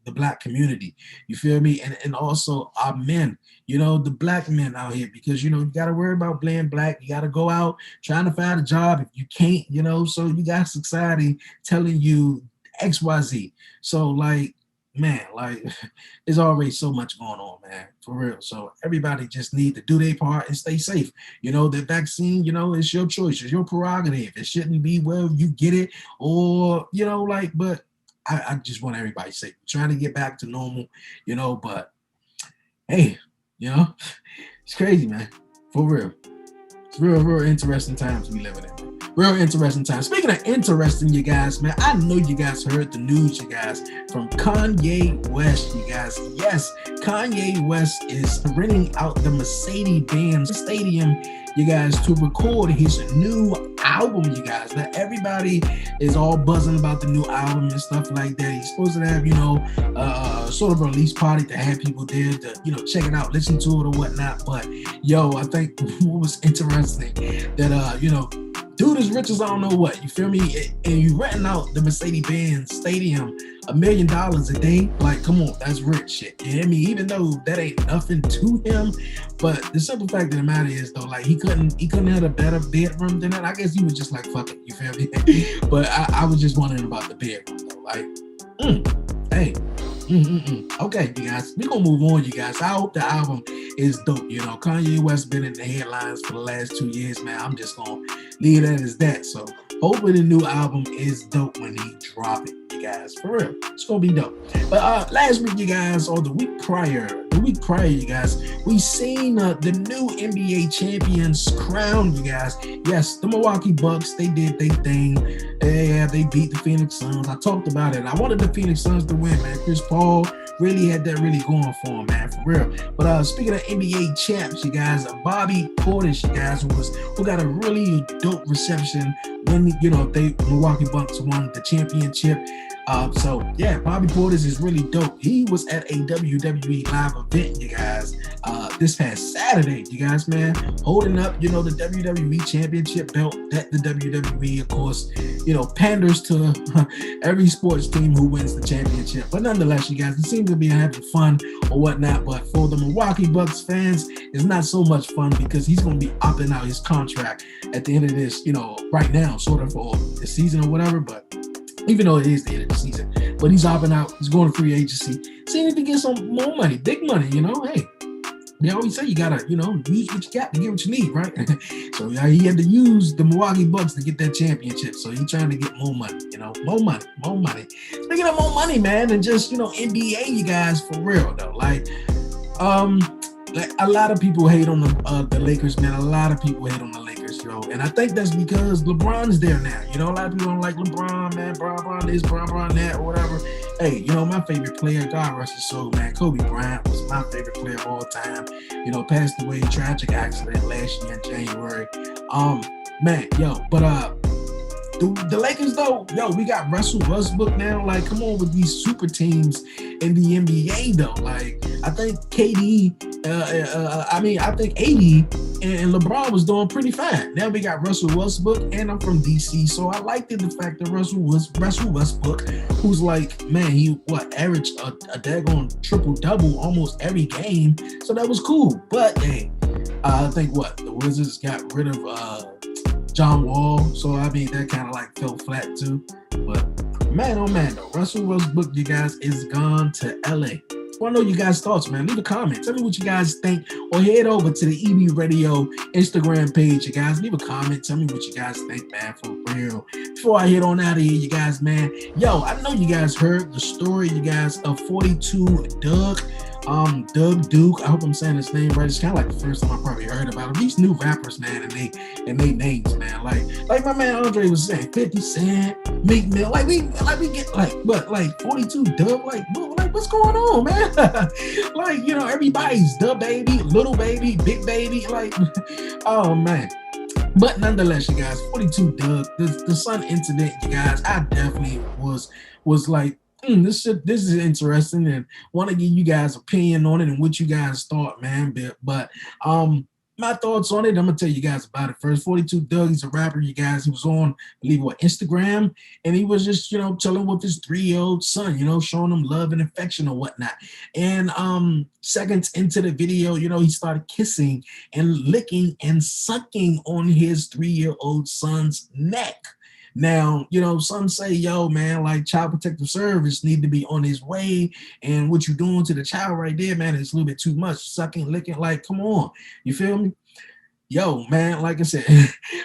the Black community. You feel me? And also our men, the Black men out here, because, you got to worry about being Black. You got to go out trying to find a job if you can't, so you got society telling you XYZ. So, like, man, like, there's already so much going on, man, for real. So everybody just need to do their part and stay safe. The vaccine, it's your choice. It's your prerogative. It shouldn't be, well, you get it or, but I just want everybody safe. I'm trying to get back to normal, but hey, it's crazy, man, for real. It's real interesting times we living in. Real interesting time. Speaking of interesting, you guys, man, I know you guys heard the news, you guys, from Kanye West, you guys. Yes, Kanye West is renting out the Mercedes-Benz Stadium, you guys, to record his new album, you guys. Now, everybody is all buzzing about the new album and stuff like that. He's supposed to have, sort of a release party to have people there to, check it out, listen to it or whatnot. But, I think what was interesting that, dude is rich as I don't know what, you feel me? And you renting out the Mercedes-Benz Stadium $1 million a day, like, come on, that's rich shit. You hear me? Even though that ain't nothing to him, but the simple fact of the matter is, though, like, he couldn't have a better bedroom than that. I guess he was just like, fuck it, you feel me? But I was just wondering about the bedroom, though, like, hey. Okay, you guys, we're gonna move on, you guys. I hope the album is dope. Kanye West been in the headlines for the last 2 years, man. I'm just gonna leave that as that. So hopefully the new album is dope when he drop it, you guys. For real, it's gonna be dope. But last week, you guys, or the week prior, you guys, we seen the new NBA champions crowned, you guys. Yes, the Milwaukee Bucks, they did their thing. Yeah, they beat the Phoenix Suns. I talked about it. I wanted the Phoenix Suns to win, man. Chris Paul really had that really going for him, man, for real. But speaking of NBA champs, you guys, Bobby Portis, you guys, who got a really dope reception when, the Milwaukee Bucks won the championship. So yeah, Bobby Portis is really dope. He was at a WWE live event, you guys, this past Saturday, you guys, man, holding up, the WWE championship belt that the WWE, of course, panders to every sports team who wins the championship. But nonetheless, you guys, it seems to be having fun or whatnot. But for the Milwaukee Bucks fans, it's not so much fun because he's going to be opting out his contract at the end of this, right now, sort of for the season or whatever. But even though it is the end of the season. But he's opting out. He's going to free agency. See if he can get some more money, big money. Hey, they always say you gotta, use what you got to get what you need, right? So he had to use the Milwaukee Bucks to get that championship. So he's trying to get more money, more money. Speaking of more money, man, and just NBA, you guys, for real though, like a lot of people hate on the Lakers, man. A lot of people hate on the Lakers, and I think that's because LeBron's there now. A lot of people don't like LeBron, man. LeBron this, LeBron that, or whatever. Hey, my favorite player, God rest his soul, man, Kobe Bryant was my favorite player of all time. Passed away in tragic accident last year in January. The Lakers though, we got Russell Westbrook now. Like, come on with these super teams in the NBA though. Like, I think KD, I think AD and LeBron was doing pretty fine. Now we got Russell Westbrook, and I'm from DC, so I liked the fact that Russell Westbrook, who's like, man, he averaged a daggone triple-double almost every game, so that was cool. But hey, I think the Wizards got rid of John Wall, so that kind of like fell flat too. But man, oh man, though, Russell Westbrook, you guys, is gone to LA. I want to know you guys' thoughts, man. Leave a comment. Tell me what you guys think, or head over to the EB Radio Instagram page, you guys. Leave a comment. Tell me what you guys think, man, for real. Before I head on out of here, you guys, man. I know you guys heard the story, you guys, of 42 Doug Duke. I hope I'm saying his name right. It's kind of like the first time I probably heard about him. These new rappers, man, and they names, man. Like my man Andre was saying, 50 Cent, Meek Mill. Like we get but 42 Doug. Like what's going on, man? Everybody's the baby, little baby, big baby. Like, oh man. But nonetheless, you guys, 42 Doug, the Sun incident, you guys, I definitely was like, this is interesting, and want to give you guys opinion on it and what you guys thought, man. But my thoughts on it, I'm gonna tell you guys about it first. 42 Doug, he's a rapper, you guys. He was on, I believe, Instagram, and he was just, chilling with his 3-year-old son, showing him love and affection or whatnot. And seconds into the video, he started kissing and licking and sucking on his 3-year-old son's neck. Now, some say, yo, man, like Child Protective Service need to be on his way, and what you doing to the child right there, man, is a little bit too much. Sucking, licking, like, come on. You feel me? Yo, man, like I said,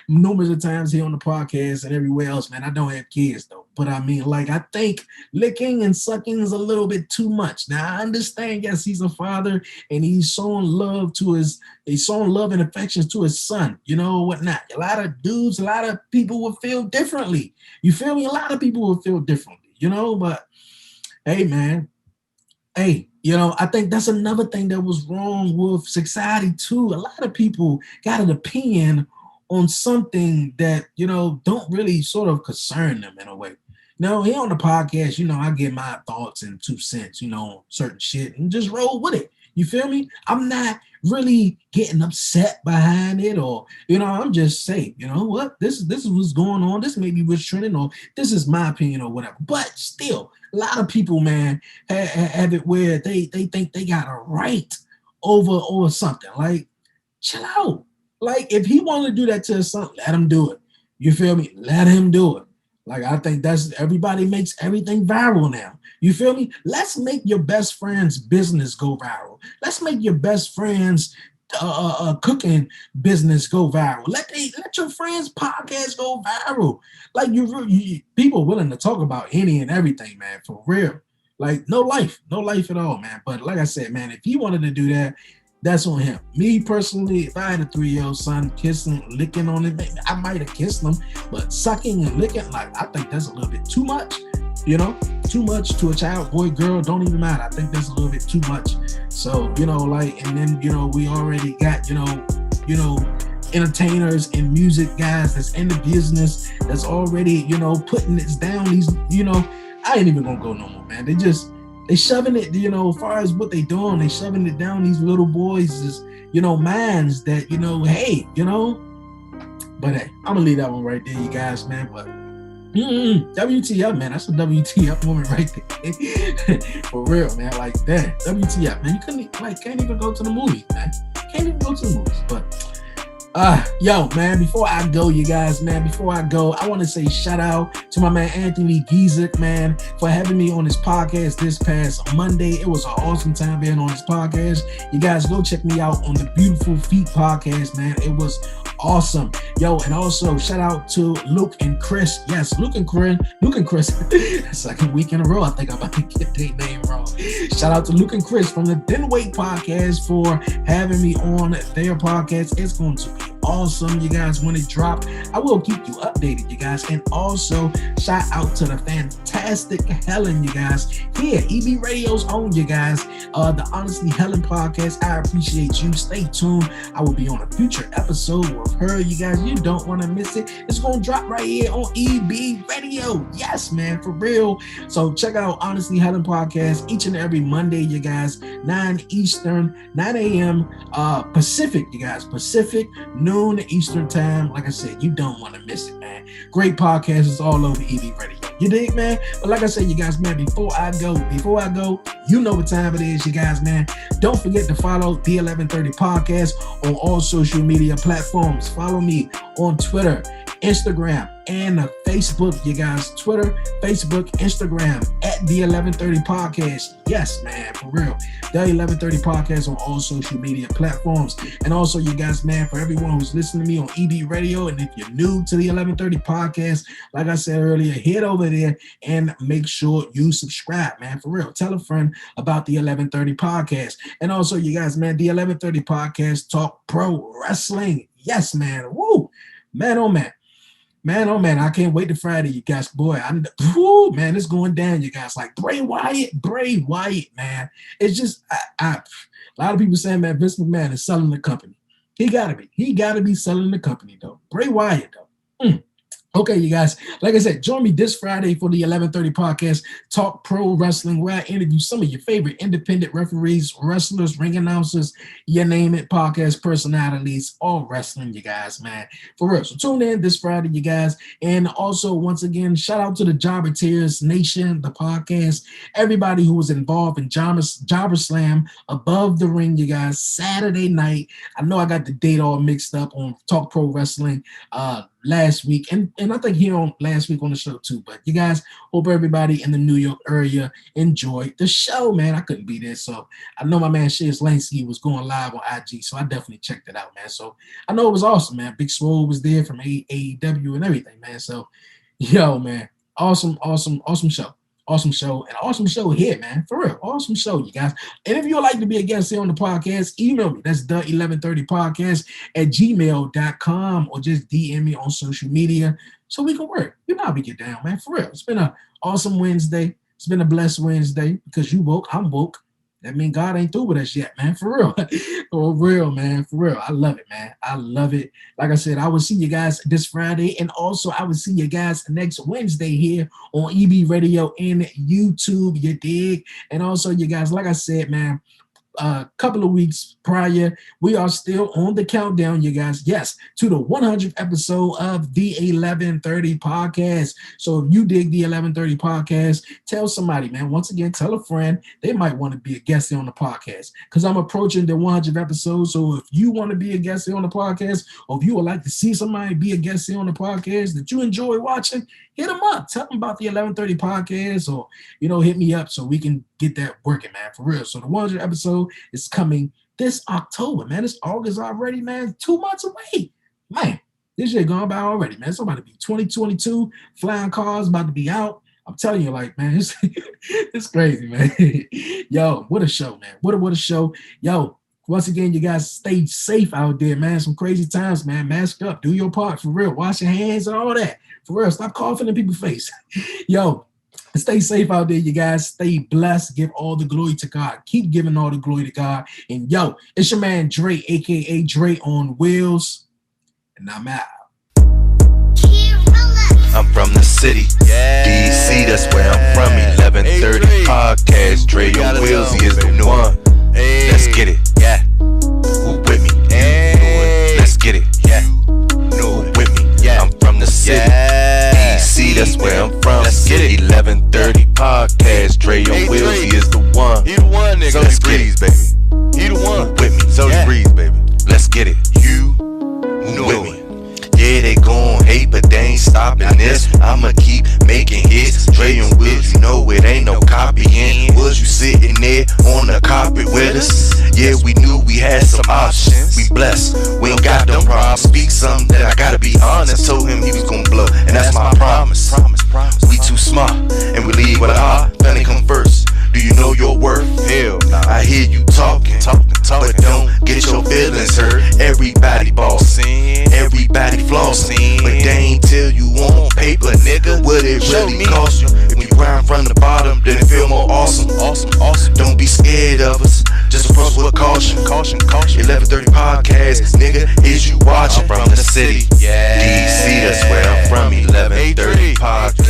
numerous of times here on the podcast and everywhere else, man, I don't have kids, though. But I mean, I think licking and sucking is a little bit too much. Now, I understand, yes, he's a father, and he's showing love and affections to his son, whatnot. A lot of dudes, a lot of people will feel differently. You feel me? A lot of people will feel differently, but hey, man, hey, I think that's another thing that was wrong with society too. A lot of people got an opinion on something that, don't really sort of concern them in a way. Now, here on the podcast, I get my thoughts and 2 cents, on certain shit and just roll with it. You feel me? I'm not really getting upset behind it, or, I'm just saying, what? This is what's going on. This may be what's trending, or this is my opinion or whatever. But still, a lot of people, man, have it where they think they got a right over something. Like, chill out. Like, if he wanted to do that to his son, let him do it. You feel me? Let him do it. Like, I think everybody makes everything viral now. You feel me? Let's make your best friend's business go viral. Let's make your best friend's cooking business go viral. Let your friends' podcast go viral. Like, you people willing to talk about any and everything, man, for real. Like, no life at all, man. But like I said, man, if he wanted to do that, that's on him. Me personally, if I had a 3-year-old son, kissing, licking on it, I might have kissed him, but sucking and licking, like, I think that's a little bit too much. Too much to a child, boy, girl, don't even matter. I think that's a little bit too much. So, and then, we already got, entertainers and music guys that's in the business that's already, putting this down. These, I ain't even gonna go no more, man. They shoving it, as far as what they doing, they shoving it down these little boys' minds that, hey, but hey, I'm gonna leave that one right there, you guys, man. But WTF, man, that's a WTF moment right there. For real, man, like that. WTF, man. You can't even go to the movies, man. Can't even go to the movies. But Yo, man, before I go, you guys, man, I want to say shout out to my man Anthony Giesick, man, for having me on his podcast this past Monday. It was an awesome time being on his podcast. You guys go check me out on the Beautiful Feet podcast, man. It was awesome. Yo, and also shout out to Luke and Chris. Yes, Luke and Chris. Second week in a row, I think I'm about to get their name wrong. Shout out to Luke and Chris from the Then Wait podcast for having me on their podcast. It's going to be awesome, you guys, when it drops. I will keep you updated, you guys. And also shout out to the fantastic Helen, you guys, here, EB Radio's own, you guys, the Honestly Helen podcast. I appreciate you. Stay tuned. I will be on a future episode with her, you guys. You don't want to miss it. It's going to drop right here on EB Radio. Yes, man, for real. So check out Honestly Helen podcast each and every Monday, you guys, 9 Eastern, 9 a.m. Pacific, you guys, Pacific, noon Eastern time. Like I said, you don't want to miss it, man. Great podcast is all over EB Radio. You dig, man? But like I said, you guys, man, before I go, you know what time it is, you guys, man. Don't forget to follow the 1130 podcast on all social media platforms. Follow me on Twitter, Instagram, and Facebook, you guys. Twitter, Facebook, Instagram at the 1130 podcast. Yes, man, for real. The 1130 podcast on all social media platforms. And also, you guys, man, for everyone who's listening to me on EB Radio, and if you're new to the 1130 podcast, like I said earlier, head over there and make sure you subscribe, man, for real. Tell a friend about the 1130 podcast. And also, you guys, man, the 1130 podcast talk pro wrestling. Yes, man. Woo, man, oh man. Man, oh man, I can't wait to Friday, you guys. Boy, man, it's going down, you guys. Like Bray Wyatt, man. It's just, a lot of people saying, man, Vince McMahon is selling the company. He gotta be selling the company, though. Bray Wyatt, though. Okay, you guys, like I said, join me this Friday for the 1130 podcast, Talk Pro Wrestling, where I interview some of your favorite independent referees, wrestlers, ring announcers, you name it, podcast personalities, all wrestling, you guys, man, for real. So tune in this Friday, you guys. And also, once again, shout out to the Jobber Tears Nation, the podcast, everybody who was involved in Jobber Slam Above the Ring, you guys, Saturday night. I know I got the date all mixed up on Talk Pro Wrestling last week, and I think here on last week on the show too. But you guys, hope everybody in the New York area enjoyed the show, man. I couldn't be there, so I know my man Shiz Lansky was going live on IG, so I definitely checked it out, man. So I know it was awesome, man. Big Swole was there from AEW and everything, man. So yo, man, awesome show. Awesome show, and awesome show here, man. For real, awesome show, you guys. And if you would like to be a guest here on the podcast, email me. That's the 1130 podcast at gmail.com, or just DM me on social media so we can work. You know how we get down, man. For real. It's been an awesome Wednesday. It's been a blessed Wednesday because you woke, I'm woke. That means God ain't through with us yet, man. For real. For real, man. For real. I love it, man. I love it. Like I said, I will see you guys this Friday. And also, I will see you guys next Wednesday here on EB Radio and YouTube. You dig? And also, you guys, like I said, man, a couple of weeks prior, we are still on the countdown, you guys. Yes, to the 100th episode of the 1130 podcast. So if you dig the 1130 podcast, tell somebody, man. Once again, tell a friend. They might want to be a guest here on the podcast because I'm approaching the 100th episode. So if you want to be a guest here on the podcast, or if you would like to see somebody be a guest here on the podcast that you enjoy watching, hit them up. Tell them about the 1130 podcast, or, hit me up so we can get that working, man, for real. So the 100th episode is coming this October, man. It's August already, man. 2 months away. Man, this year gone by already, man. It's about to be 2022. Flying cars about to be out. I'm telling you, like, man, it's crazy, man. Yo, what a show, man. What a show. Yo, once again, you guys stay safe out there, man. Some crazy times, man. Mask up. Do your part, for real. Wash your hands and all that. For real. Stop coughing in people's face. Yo, stay safe out there, you guys. Stay blessed. Give all the glory to God. Keep giving all the glory to God. And yo, it's your man Dre, a.k.a. Dre on Wheels. And I'm out. I'm from the city, DC, that's where I'm from. 1130 podcast, Dre on Wheels, he is the one. Let's get it, yeah. Who with me? Let's get it, yeah. Who with me? Yeah. I'm from the city, DC, that's where I'm from. Let's get it. 1130 podcast, Dre on Wheels, he is the one. He the one, nigga. So let's get it, baby. He the one. Who with me? So yeah. Breeze, baby. Let's get it. You stopping this. I'ma keep making hits. Dre and Wills, you know it ain't no copying. Was you sitting there on the carpet with us? Yeah, we knew we had some options. We blessed, we ain't got no problems. Speak something that I gotta be honest. Told him he was gonna blow, and that's my promise. We too smart, and we leave with a heart. Family come first. Do you know your worth? Hell nah. I hear you talking, but don't get your feelings hurt. Everybody bossing, everybody flossing, but they ain't tell you on paper, nigga, what it really cost you. If you grind from the bottom, then it feel more awesome. Don't be scared of us, just approach with caution. 1130 podcast, nigga, is you watching? I'm from the city, DC, that's where I'm from. 1130 podcast.